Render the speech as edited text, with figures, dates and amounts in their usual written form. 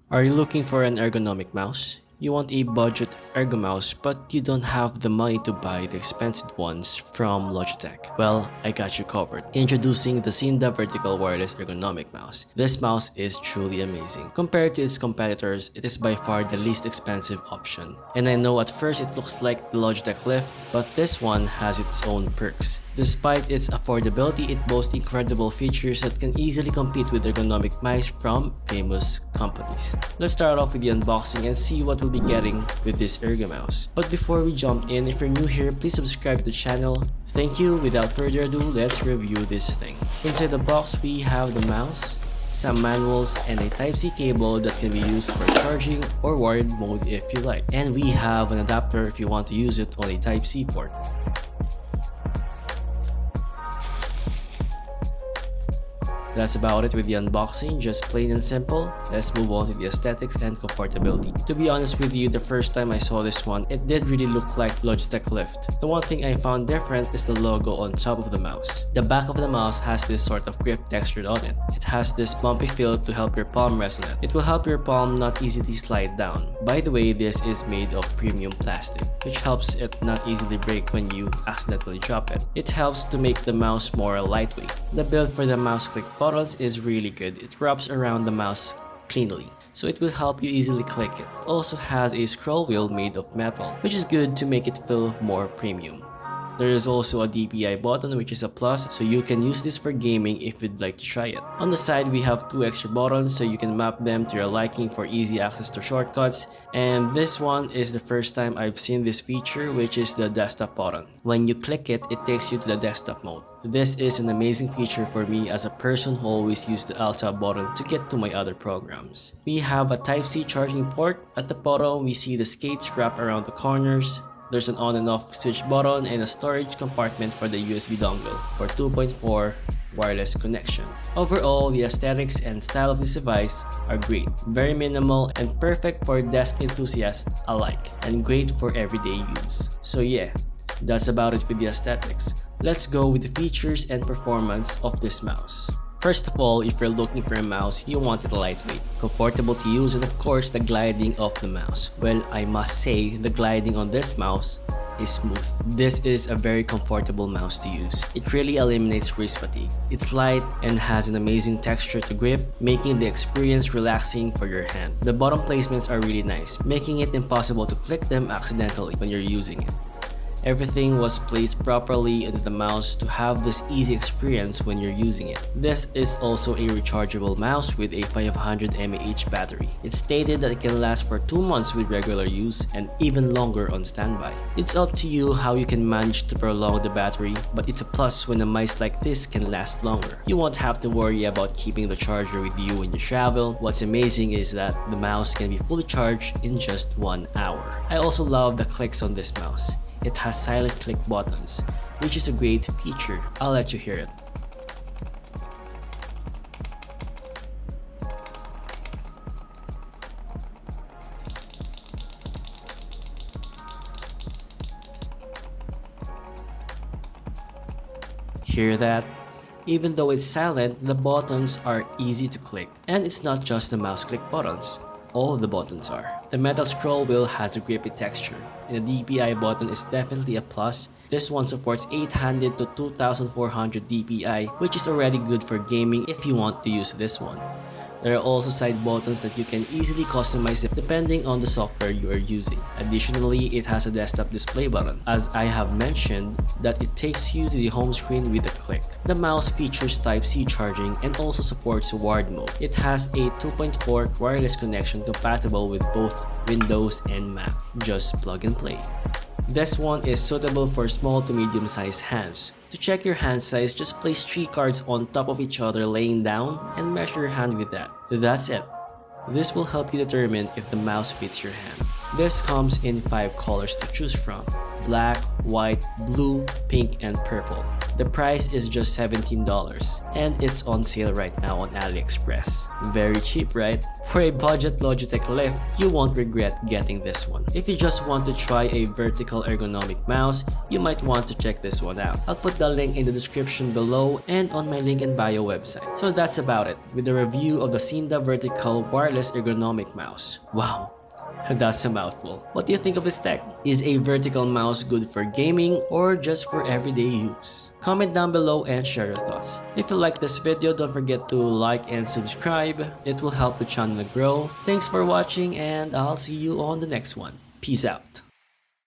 Are you looking for an ergonomic mouse? You want a budget ergo mouse but you don't have the money to buy the expensive ones from Logitech? Well, I got you covered. Introducing the Seenda Vertical Wireless Ergonomic Mouse. This mouse is truly amazing. Compared to its competitors, it is by far the least expensive option. And I know at first it looks like the Logitech Lift, but this one has its own perks. Despite its affordability, it boasts incredible features that can easily compete with ergonomic mice from famous companies. Let's start off with the unboxing and see what we'll be getting with this ergo mouse. But before we jump in, if you're new here, please subscribe to the channel. Thank you. Without further ado, let's review this thing. Inside the box, we have the mouse, some manuals, and a Type-C cable that can be used for charging or wired mode if you like. And we have an adapter if you want to use it on a Type-C port. That's about it with the unboxing, just plain and simple. Let's move on to the aesthetics and comfortability. To be honest with you, the first time I saw this one, it did really look like Logitech Lift. The one thing I found different is the logo on top of the mouse. The back of the mouse has this sort of grip textured on it. It has this bumpy feel to help your palm rest on it. It will help your palm not easily slide down. By the way, this is made of premium plastic, which helps it not easily break when you accidentally drop it. It helps to make the mouse more lightweight. The build for the mouse click buttons is really good. It wraps around the mouse cleanly, so it will help you easily click it. It also has a scroll wheel made of metal, which is good to make it feel more premium. There is also a DPI button, which is a plus, so you can use this for gaming if you'd like to try it. On the side, we have two extra buttons so you can map them to your liking for easy access to shortcuts. And this one is the first time I've seen this feature, which is the desktop button. When you click it, it takes you to the desktop mode. This is an amazing feature for me as a person who always uses the Alt Tab button to get to my other programs. We have a Type-C charging port. At the bottom, we see the skates wrap around the corners. There's an on and off switch button and a storage compartment for the USB dongle for 2.4 wireless connection. Overall, the aesthetics and style of this device are great, very minimal and perfect for desk enthusiasts alike, and great for everyday use. So yeah, that's about it for the aesthetics. Let's go with the features and performance of this mouse. First of all, if you're looking for a mouse, you want it lightweight, comfortable to use, and of course the gliding of the mouse. Well, I must say the gliding on this mouse is smooth. This is a very comfortable mouse to use. It really eliminates wrist fatigue. It's light and has an amazing texture to grip, making the experience relaxing for your hand. The bottom placements are really nice, making it impossible to click them accidentally when you're using it. Everything was placed properly into the mouse to have this easy experience when you're using it. This is also a rechargeable mouse with a 500 mAh battery. It's stated that it can last for 2 months with regular use and even longer on standby. It's up to you how you can manage to prolong the battery, but it's a plus when a mice like this can last longer. You won't have to worry about keeping the charger with you when you travel. What's amazing is that the mouse can be fully charged in just 1 hour. I also love the clicks on this mouse. It has silent click buttons, which is a great feature. I'll let you hear it. Hear that? Even though it's silent, the buttons are easy to click. And it's not just the mouse click buttons. All the buttons are. The metal scroll wheel has a grippy texture, and the DPI button is definitely a plus. This one supports 800 to 2400 DPI, which is already good for gaming if you want to use this one. There are also side buttons that you can easily customize depending on the software you are using. Additionally, it has a desktop display button, as I have mentioned that it takes you to the home screen with a click. The mouse features Type-C charging and also supports wired mode. It has a 2.4 wireless connection compatible with both Windows and Mac. Just plug and play. This one is suitable for small to medium-sized hands. To check your hand size, just place 3 cards on top of each other laying down and measure your hand with that. That's it. This will help you determine if the mouse fits your hand. This comes in 5 colors to choose from: black, white, blue, pink, and purple. The price is just $17 and it's on sale right now on AliExpress. Very cheap, right? For a budget Logitech Lift, you won't regret getting this one. If you just want to try a vertical ergonomic mouse, you might want to check this one out. I'll put the link in the description below and on my link in bio website. So that's about it with the review of the Seenda Vertical Wireless wireless ergonomic mouse. Wow, that's a mouthful. What do you think of this tech? Is a vertical mouse good for gaming or just for everyday use? Comment down below and share your thoughts. If you like this video, don't forget to like and subscribe. It will help the channel grow. Thanks for watching and I'll see you on the next one. Peace out.